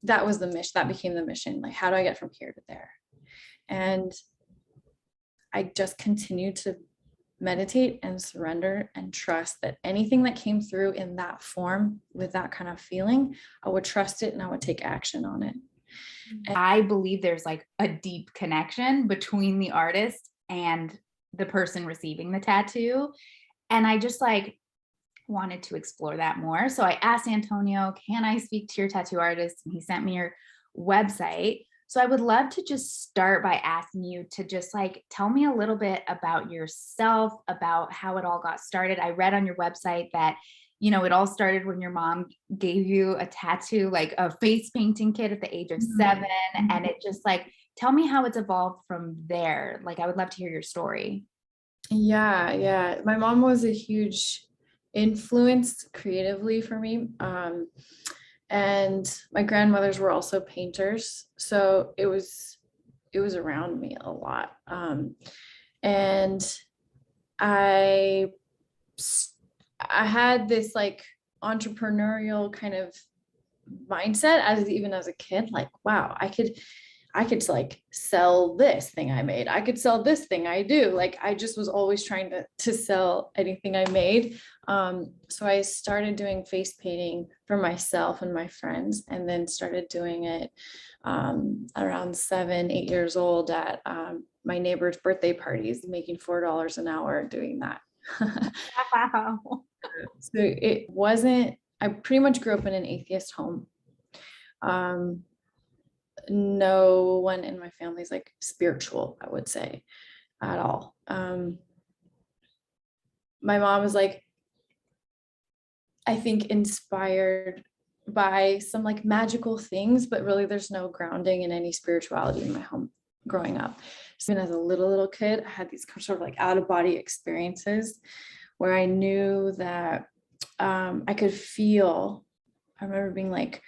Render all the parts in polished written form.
that was the mission. That became the mission. Like, how do I get from here to there? And I just continued to meditate and surrender and trust that anything that came through in that form with that kind of feeling, I would trust it and I would take action on it. And I believe there's like a deep connection between the artist and the person receiving the tattoo. And I just like wanted to explore that more. So I asked Antonio, can I speak to your tattoo artist? And he sent me your website. So I would love to just start by asking you to just like tell me a little bit about yourself, about how it all got started. I read on your website that, you know, it all started when your mom gave you a tattoo, like a face painting kit at the age of 7. And it just like, tell me how it's evolved from there. Like, I would love to hear your story. Yeah. My mom was a huge influence creatively for me. And my grandmothers were also painters. So it was around me a lot. And I had this like entrepreneurial kind of mindset even as a kid, like, wow, I could like sell this thing I made. I could sell this thing I do. Like, I just was always trying to sell anything I made. So I started doing face painting for myself and my friends, and then started doing it around 7, 8 years old at my neighbor's birthday parties, making $4 an hour doing that. Wow. So it wasn't, I pretty much grew up in an atheist home. No one in my family is like spiritual, I would say, at all. My mom is like, I think, inspired by some like magical things, but really there's no grounding in any spirituality in my home growing up. So even as a little kid, I had these sort of like out of body experiences where I knew that I could feel. I remember being like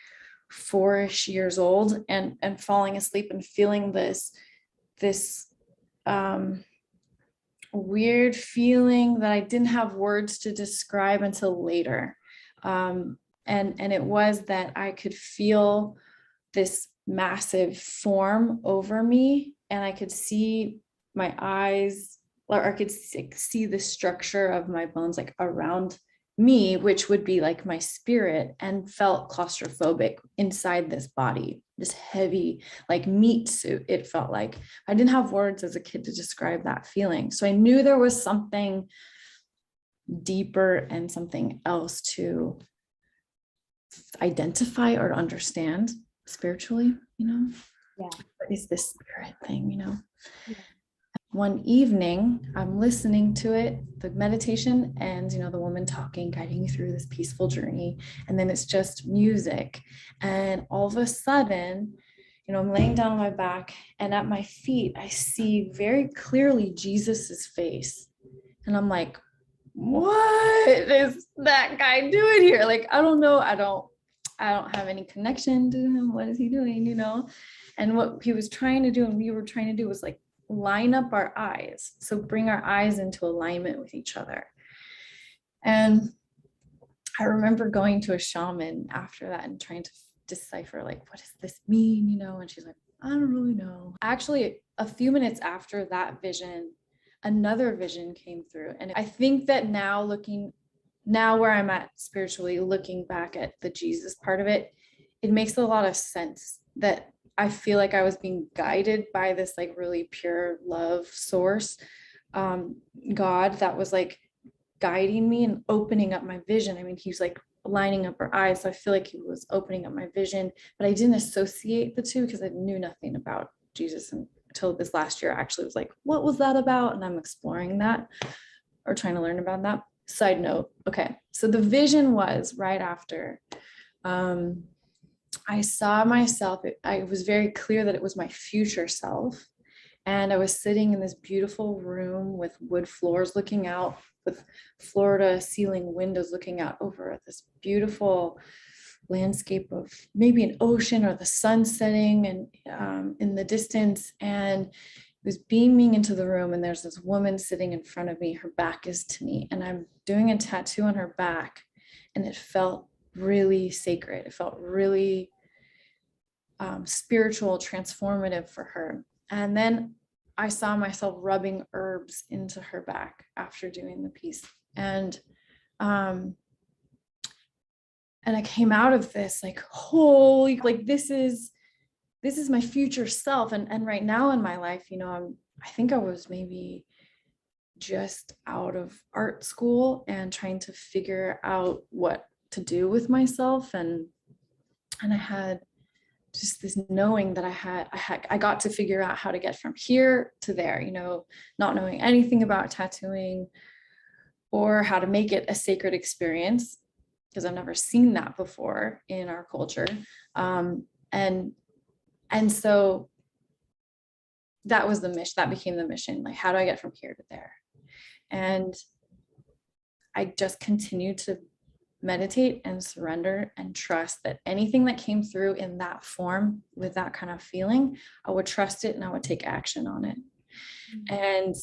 4-ish years old and falling asleep and feeling this weird feeling that I didn't have words to describe until later. And it was that I could feel this massive form over me, and I could see my eyes, or I could see the structure of my bones like around me, which would be like my spirit, and felt claustrophobic inside this body, this heavy like meat suit. It felt like I didn't have words as a kid to describe that feeling. So I knew there was something deeper and something else to identify or understand spiritually, Yeah. What is this spirit thing, Yeah. One evening, I'm listening to it, the meditation, and the woman talking, guiding me through this peaceful journey. And then it's just music. And all of a sudden, I'm laying down on my back, and at my feet, I see very clearly Jesus's face. And I'm like, what is that guy doing here? Like, I don't know. I don't have any connection to him. What is he doing? And what he was trying to do, and we were trying to do, was like line up our eyes. So bring our eyes into alignment with each other. And I remember going to a shaman after that and trying to decipher, like, what does this mean? And she's like, I don't really know. Actually, a few minutes after that vision, another vision came through. And I think that now where I'm at spiritually, looking back at the Jesus part of it, it makes a lot of sense that I feel like I was being guided by this like really pure love source, God, that was like guiding me and opening up my vision. I mean, he was like lining up our eyes. So I feel like he was opening up my vision, but I didn't associate the two because I knew nothing about Jesus until this last year. I actually was like, what was that about? And I'm exploring that, or trying to learn about that. Side note. Okay. So the vision was right after, I saw myself. I was very clear that it was my future self. And I was sitting in this beautiful room with wood floors looking out, with Florida ceiling windows looking out over this beautiful landscape of maybe an ocean or the sun setting and in the distance. And it was beaming into the room. And there's this woman sitting in front of me. Her back is to me. And I'm doing a tattoo on her back. And it felt really sacred. It felt really spiritual, transformative for her. And then I saw myself rubbing herbs into her back after doing the piece. And I came out of this like, holy, like this is my future self. And right now in my life, I think I was maybe just out of art school and trying to figure out what to do with myself. And I had just this knowing that I got to figure out how to get from here to there, not knowing anything about tattooing or how to make it a sacred experience, because I've never seen that before in our culture. And so that was the mission, that became the mission. Like, how do I get from here to there? And I just continued to meditate and surrender and trust that anything that came through in that form with that kind of feeling, I would trust it and I would take action on it. And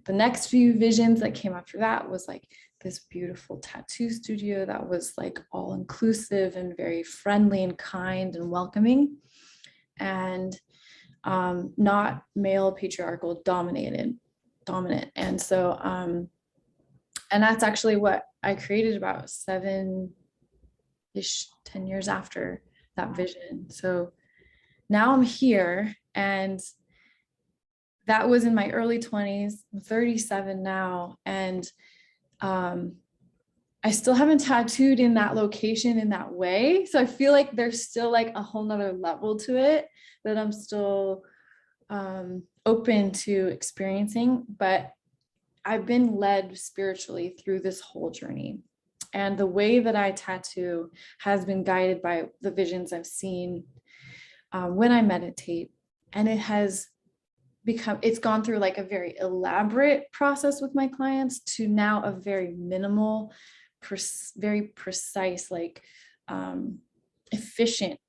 the next few visions that came after that was like this beautiful tattoo studio that was like all inclusive and very friendly and kind and welcoming, and not male patriarchal dominant. And so and that's actually what I created about 7-10 years after that vision. So now I'm here, and that was in my early 20s. I'm 37 now, and I still haven't tattooed in that location in that way. So I feel like there's still like a whole nother level to it that I'm still open to experiencing, but I've been led spiritually through this whole journey. And the way that I tattoo has been guided by the visions I've seen when I meditate. And it's gone through like a very elaborate process with my clients to now a very minimal, very precise, like efficient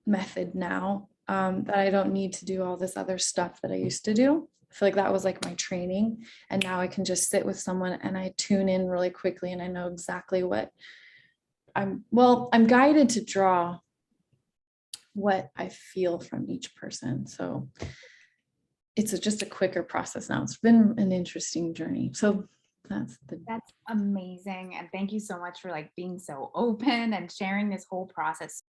method now, that I don't need to do all this other stuff that I used to do. I feel like that was like my training. And now I can just sit with someone and I tune in really quickly and I know exactly what I'm guided to draw what I feel from each person. So it's just a quicker process now. It's been an interesting journey. So that's amazing. And thank you so much for like being so open and sharing this whole process